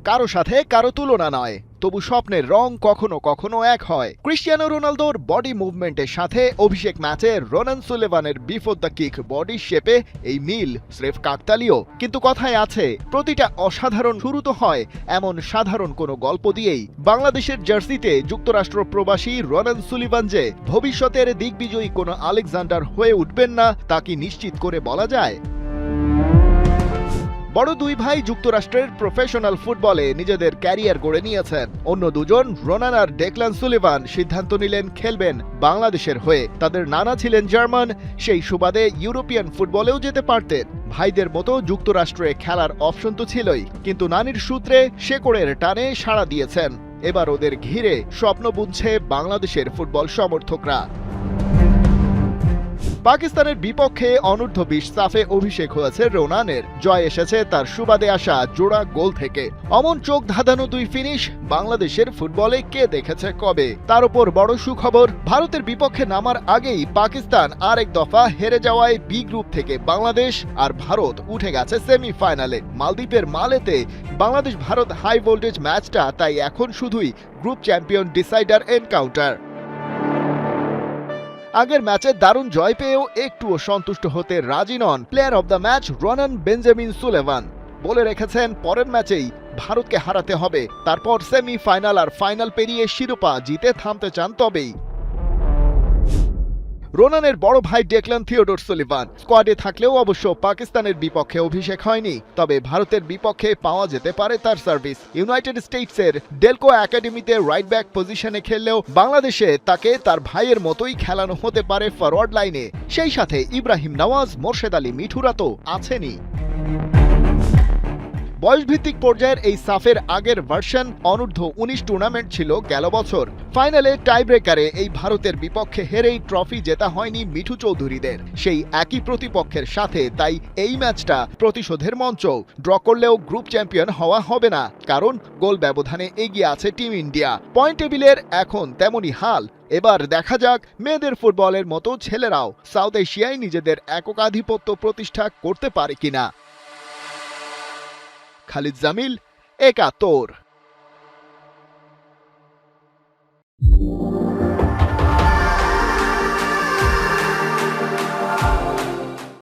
কারো সাথে কারো তুলনা নয়, তবু স্বপ্নের রং কখনো কখনো এক হয়। ক্রিস্টিয়ানো রোনালদোর বডি মুভমেন্টের সাথে অভিষেক ম্যাচে রোনান সুলেভানের বিফোর দ্য কিক বডি শেপে এই মিল স্রেফ কাকতালীয়, কিন্তু কথায় আছে প্রতিটা অসাধারণ শুরু তো হয় এমন সাধারণ কোনো গল্প দিয়েই। বাংলাদেশের জার্সিতে যুক্তরাষ্ট্র প্রবাসী রোনান সুলিভান যে ভবিষ্যতের দিগ্বিজয়ী কোনো আলেকজান্ডার হয়ে উঠবেন না তা কি নিশ্চিত করে বলা যায়? বড় দুই ভাই যুক্তরাষ্ট্রের প্রফেশনাল ফুটবলে নিজেদের ক্যারিয়ার গড়ে নিয়েছেন। অন্য দুজন রোনান আর ডেকলান সুলিভান সিদ্ধান্ত নিলেন খেলবেন বাংলাদেশের হয়ে। তাদের নানা ছিলেন জার্মান, সেই সুবাদে ইউরোপিয়ান ফুটবলেও যেতে পারতেন। ভাইদের মতো যুক্তরাষ্ট্রে খেলার অপশন তো ছিলই, কিন্তু নানির সূত্রে শেকড়ের টানে সাড়া দিয়েছেন। এবার ওদের ঘিরে স্বপ্ন বুনছে বাংলাদেশের ফুটবল সমর্থকরা। পাকিস্তানের বিপক্ষে অনূর্ধ্ব ২০ সাফে অভিষেক হয়েছে রোনানের। জয় এসেছে তার সুবাদে আসা জোড়া গোল থেকে। অমন চোখ ধাঁধানো দুই ফিনিশ বাংলাদেশের ফুটবলে কে দেখেছে কবে? তার উপর বড় সুখবর, ভারতের বিপক্ষে নামার আগেই পাকিস্তান আরেক দফা হেরে যাওয়ায় বি গ্রুপ থেকে বাংলাদেশ আর ভারত উঠে গেছে সেমিফাইনালে। মালদ্বীপের মালেতে বাংলাদেশ ভারত হাই ভোল্টেজ ম্যাচটা তাই এখন শুধুই গ্রুপ চ্যাম্পিয়ন ডিসাইডার এনকাউন্টার। আগের ম্যাচে দারুণ জয় পেয়েও একটুও সন্তুষ্ট হতে রাজি নন player of the match Ronan Benjamin Sullivan. বলে রেখেছেন পরের ম্যাচেই ভারতকে হারাতে হবে, তারপর সেমিফাইনাল আর ফাইনাল পেরিয়ে শিরোপা জিতে থামতে চান তবেই। রোনানের বড় ভাই ডেকলান থিওডোর সুলিভান স্কোয়াডে থাকলেও অবশ্য পাকিস্তানের বিপক্ষে অভিষেক হয়নি, তবে ভারতের বিপক্ষে পাওয়া যেতে পারে তার সার্ভিস। ইউনাইটেড স্টেটসের ডেলকো একাডেমিতে রাইট ব্যাক পজিশনে খেললেও বাংলাদেশে তাকে তার ভাইয়ের মতোই খেলানো হতে পারে ফরওয়ার্ড লাইনে। সেই সাথে ইব্রাহিম নওয়াজ, মোর্শেদ আলী মিঠুরা তো আছেনই। বয়সভিত্তিক পর্যায়ের এই সাফের আগের ভার্সন অনূর্ধ্ব ১৯ টুর্নামেন্ট ছিল গেল বছর। ফাইনালে টাইব্রেকারে এই ভারতের বিপক্ষে হেরেই ট্রফি জেতা হয়নি মিঠু চৌধুরীদের সেই একই প্রতিপক্ষের সাথে। তাই এই ম্যাচটা প্রতিশোধের মঞ্চ। ড্র করলেও গ্রুপ চ্যাম্পিয়ন হওয়া হবে না, কারণ গোল ব্যবধানে এগিয়ে আছে টিম ইন্ডিয়া। পয়েন্ট টেবিলের এখন তেমনই হাল। এবার দেখা যাক মেয়েদের ফুটবলের মতো ছেলেরাও সাউথ এশিয়ায় নিজেদের এককাধিপত্য প্রতিষ্ঠা করতে পারে কিনা। খালিদ জামিল, একাত্তর।